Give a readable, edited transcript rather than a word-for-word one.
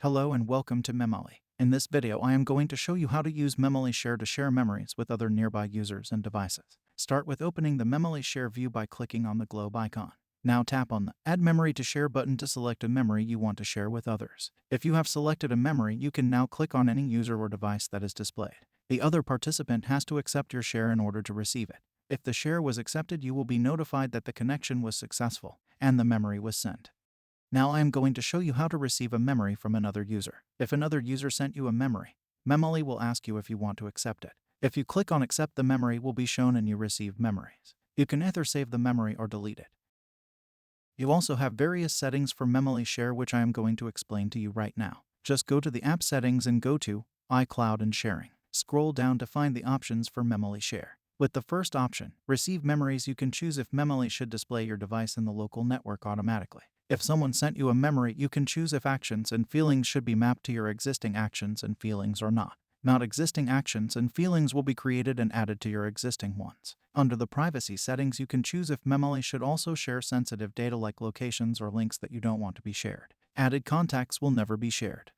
Hello and welcome to Memoly. In this video, I am going to show you how to use Memoly Share to share memories with other nearby users and devices. Start with opening the Memoly Share view by clicking on the globe icon. Now tap on the Add Memory to Share button to select a memory you want to share with others. If you have selected a memory, you can now click on any user or device that is displayed. The other participant has to accept your share in order to receive it. If the share was accepted, you will be notified that the connection was successful and the memory was sent. Now I am going to show you how to receive a memory from another user. If another user sent you a memory, Memoly will ask you if you want to accept it. If you click on accept, the memory will be shown and you receive memories. You can either save the memory or delete it. You also have various settings for Memoly Share, which I am going to explain to you right now. Just go to the app settings and go to iCloud and sharing. Scroll down to find the options for Memoly Share. With the first option, Receive Memories, you can choose if Memoly should display your device in the local network automatically. If someone sent you a memory, you can choose if actions and feelings should be mapped to your existing actions and feelings or not. Not existing actions and feelings will be created and added to your existing ones. Under the privacy settings, you can choose if Memoly should also share sensitive data like locations or links that you don't want to be shared. Added contacts will never be shared.